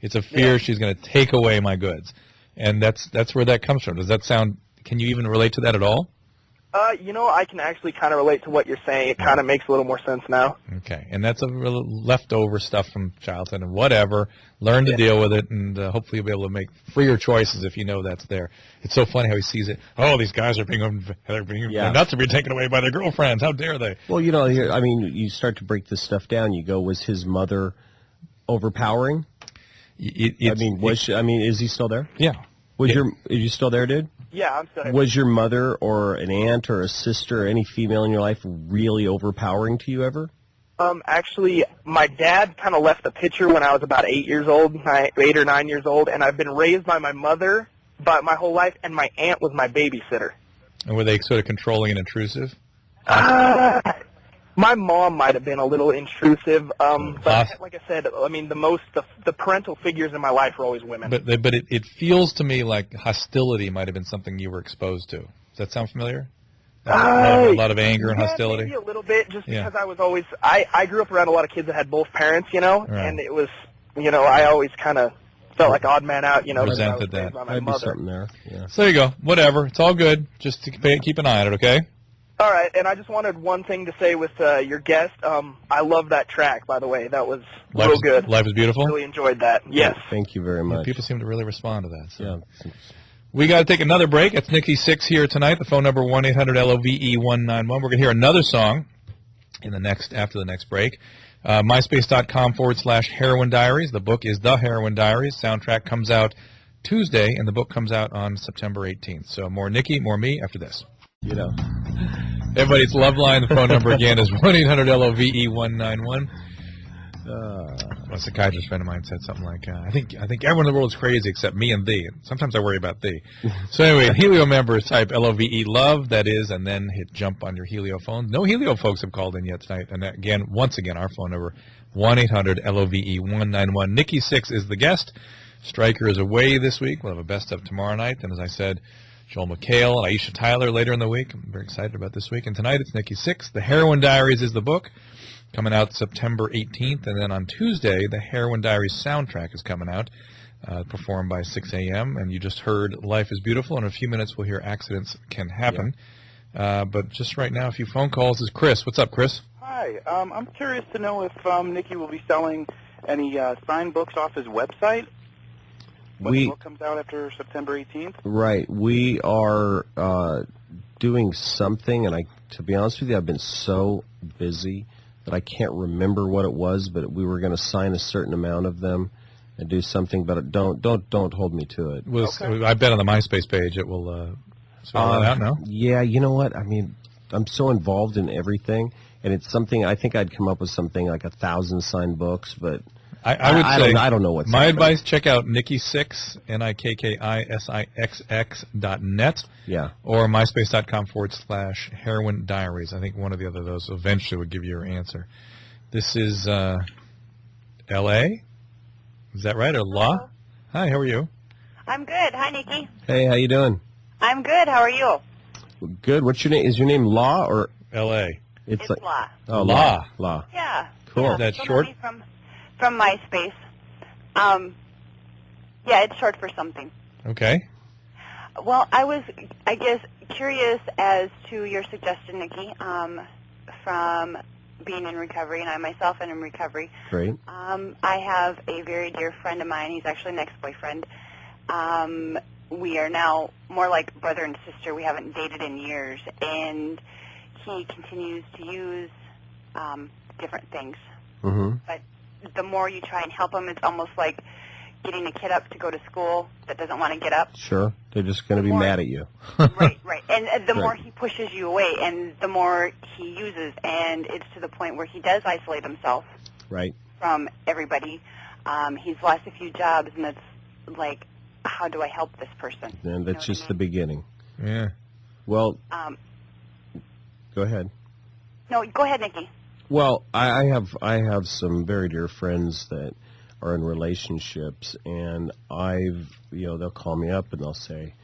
It's a fear she's going to take away my goods. And that's where that comes from. Does that sound, can you even relate to that at all? I can actually kind of relate to what you're saying. It kind of makes a little more sense now. Okay, and that's a leftover stuff from childhood and whatever. Learn to deal with it, and hopefully you'll be able to make freer choices if you know that's there. It's so funny how he sees it. Oh, these guys are being they're nuts to be taken away by their girlfriends. How dare they? Well, you start to break this stuff down. You go, was his mother overpowering? Is he still there? Yeah. Is you still there, dude? Yeah, I'm sorry. Was your mother or an aunt or a sister or any female in your life really overpowering to you ever? Actually, my dad kind of left the picture when I was about 8 or 9 years old, and I've been raised by my mother my whole life, and my aunt was my babysitter. And were they sort of controlling and intrusive? My mom might have been a little intrusive, but like I said, the parental figures in my life were always women. But it feels to me like hostility might have been something you were exposed to. Does that sound familiar? A lot of anger and hostility? Maybe a little bit, just because I was always, I grew up around a lot of kids that had both parents, and it was, I always kind of felt like odd man out, Resented that. Might be something there. Yeah. So there you go. Whatever. It's all good. Just to keep an eye on it, okay? All right, and I just wanted one thing to say with your guest. I love that track, by the way. That was real good. Life is Beautiful? Really enjoyed that. Yes. Thank you very much. Yeah, people seem to really respond to that. So. Yeah. We got to take another break. It's Nikki Sixx here tonight. The phone number 1-800-LOVE-191. We're going to hear another song after the next break. MySpace.com/Heroin Diaries. The book is The Heroin Diaries. Soundtrack comes out Tuesday, and the book comes out on September 18th. So more Nikki, more me after this. Everybody, it's Loveline. The phone number again is 1-800-LOVE-191. A psychiatrist friend of mine said something like, I think everyone in the world is crazy except me and thee. Sometimes I worry about thee. So anyway, Helio members type LOVE love, that is, and then hit jump on your Helio phone. No Helio folks have called in yet tonight. And once again, our phone number, 1-800-LOVE-191. Nikki Sixx is the guest. Stryker is away this week. We'll have a best of tomorrow night. And as I said, Joel McHale and Aisha Tyler later in the week. I'm very excited about this week. And tonight it's Nikki Sixx. The Heroin Diaries is the book, coming out September 18th. And then on Tuesday, the Heroin Diaries soundtrack is coming out, performed by 6 a.m. And you just heard Life is Beautiful. In a few minutes, we'll hear Accidents Can Happen. Yeah. But just right now, a few phone calls. This is Chris. What's up, Chris? Hi. I'm curious to know if Nikki will be selling any signed books off his website. When the book comes out after September 18th? Right. We are doing something, and to be honest with you, I've been so busy that I can't remember what it was, but we were going to sign a certain amount of them and do something, but don't hold me to it. Okay. I bet on the MySpace page it will spell that out now. Yeah, you know what? I mean, I'm so involved in everything, and it's something, I think I'd come up with something like 1,000 signed books, but I would say, I don't know what's my advice, check out Nikki Sixx, NIKKISIXX.net, or MySpace.com/Heroin Diaries. I think one or the other of those eventually would give you your answer. This is L.A.? Is that right, or La? Hi, how are you? I'm good. Hi, Nikki. Hey, how you doing? I'm good. How are you? Good. What's your name? Is your name La or L.A.? It's like, La. Oh, La. La. Yeah. Cool. Yeah. Is that short? From MySpace. Yeah, it's short for something. Okay. Well, I was, I guess, curious as to your suggestion, Nikki, from being in recovery, and I myself am in recovery. Great. I have a very dear friend of mine. He's actually an ex-boyfriend. We are now more like brother and sister. We haven't dated in years, and he continues to use different things. Mm-hmm. But the more you try and help him, it's almost like getting a kid up to go to school that doesn't want to get up. Sure. They're just going to be mad at you. Right. And the more he pushes you away, and the more he uses, and it's to the point where he does isolate himself from everybody. He's lost a few jobs, and it's like, how do I help this person? And that's just the beginning. Yeah. Well, go ahead. No, go ahead, Nikki. Well, I have some very dear friends that are in relationships, and they'll call me up and they'll say,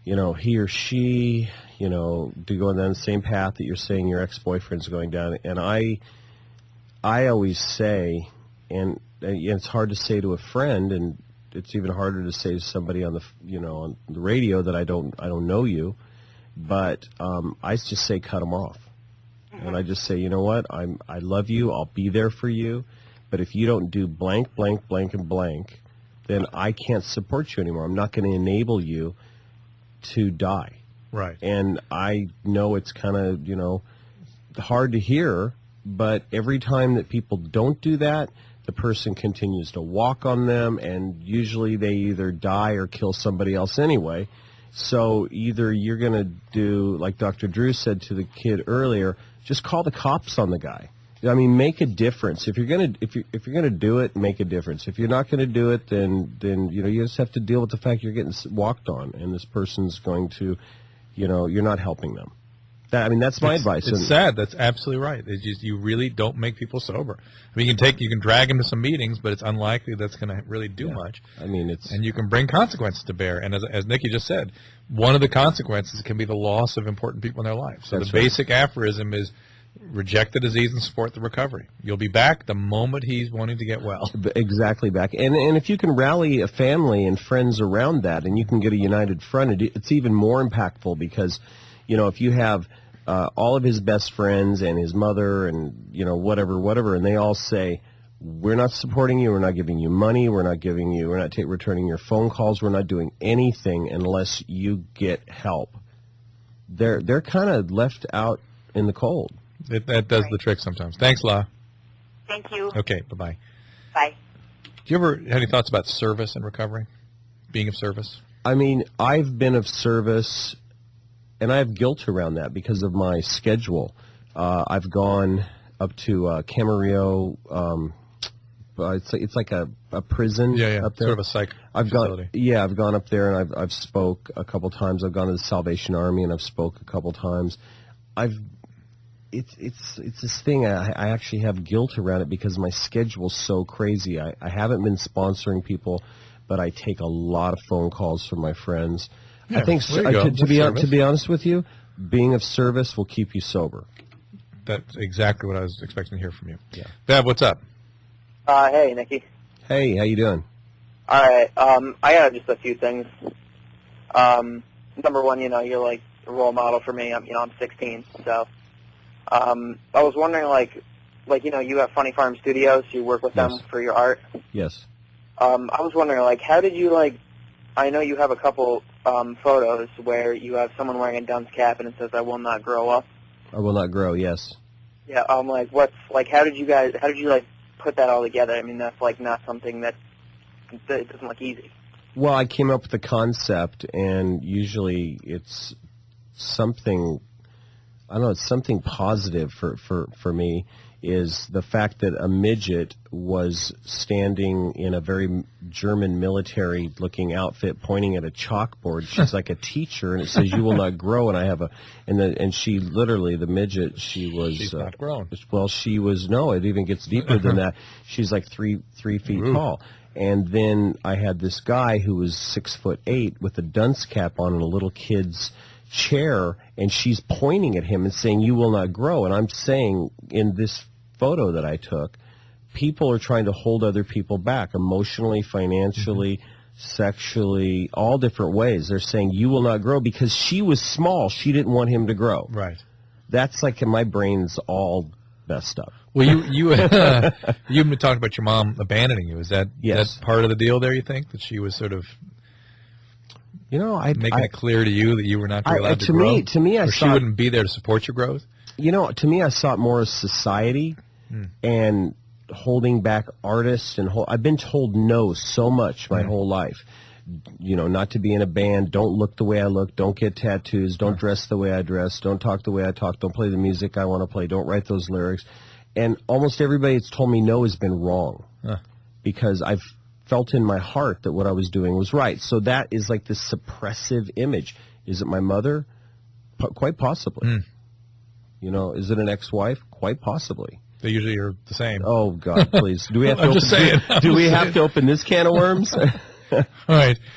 he or she, to go down the same path that you're saying your ex-boyfriend's going down. And I always say, and it's hard to say to a friend, and it's even harder to say to somebody on on the radio that I don't know you. But I just say cut them off, and I just say, you know what, I love you, I'll be there for you, but if you don't do blank, blank, blank, and blank, then I can't support you anymore. I'm not going to enable you to die. Right. And I know it's kind of hard to hear, but every time that people don't do that, the person continues to walk on them, and usually they either die or kill somebody else anyway. So either you're going to do, like Dr. Drew said to the kid earlier, just call the cops on the guy. I mean, make a difference. If you're going to do it, make a difference. If you're not going to do it, then you just have to deal with the fact you're getting walked on, and this person's going to, you're not helping them. That's my advice. It's sad. That's absolutely right. It's just you really don't make people sober. I mean, you can drag them to some meetings, but it's unlikely that's going to really do much. I mean, and you can bring consequences to bear. And as Nikki just said, one of the consequences can be the loss of important people in their life. So the basic aphorism is reject the disease and support the recovery. You'll be back the moment he's wanting to get well. Exactly back. And if you can rally a family and friends around that, and you can get a united front, it's even more impactful because, if you have all of his best friends and his mother and, whatever, and they all say, we're not supporting you, we're not giving you money, we're not returning your phone calls, we're not doing anything unless you get help. They're kind of left out in the cold. That does the trick sometimes. Thanks, La. Thank you. Okay, bye-bye. Bye. Do you ever have any thoughts about service and recovery, being of service? I mean, I've been of service, and I have guilt around that because of my schedule. I've gone up to Camarillo. It's like a prison up there. Sort of a psych facility. I've gone up there, and I've spoke a couple times. I've gone to the Salvation Army, and I've spoke a couple times. It's this thing. I actually have guilt around it because my schedule's so crazy. I haven't been sponsoring people, but I take a lot of phone calls from my friends. Yeah, I think to be honest with you, being of service will keep you sober. That's exactly what I was expecting to hear from you. Yeah. Bev, what's up? Hey, Nikki. Hey, how you doing? All right. I have just a few things. Number one, you're like a role model for me. I'm 16, so I was wondering, you have Funny Farm Studios. You work with them for your art. Yes. I was wondering, how did you I know you have a couple photos where you have someone wearing a dunce cap and it says, "I will not grow up." I will not grow. Yes. Yeah. How did you put that all together? I mean, that's not something that it doesn't look easy. Well, I came up with the concept, and usually it's something. I don't know. It's something positive for me. Is the fact that a midget was standing in a very German military-looking outfit, pointing at a chalkboard. She's like a teacher, and it says, "You will not grow." And I have and she literally, the midget, she's not grown. Well, she was it even gets deeper than that. She's like 3 feet tall. And then I had this guy who was 6'8" with a dunce cap on and a little kid's chair, and she's pointing at him and saying, "You will not grow." And I'm saying in this photo that I took, people are trying to hold other people back emotionally, financially, sexually, all different ways. They're saying, "You will not grow," because she was small. She didn't want him to grow. Right. That's my brain's all messed up. Well, you've been talking about your mom abandoning you. Is that that's part of the deal there, you think? That she was sort of making it clear to you that you were not allowed to grow? To me, I or saw she wouldn't be there to support your growth? To me, I saw it more as society and holding back artists. And I've been told no so much my whole life. Not to be in a band, don't look the way I look, don't get tattoos, don't dress the way I dress, don't talk the way I talk, don't play the music I want to play, don't write those lyrics. And almost everybody that's told me no has been wrong because I've felt in my heart that what I was doing was right. So that is like this suppressive image. Is it my mother? Quite possibly. Is it an ex-wife? Quite possibly. They usually are the same. Oh, God, please. Do we have to open this can of worms? All right.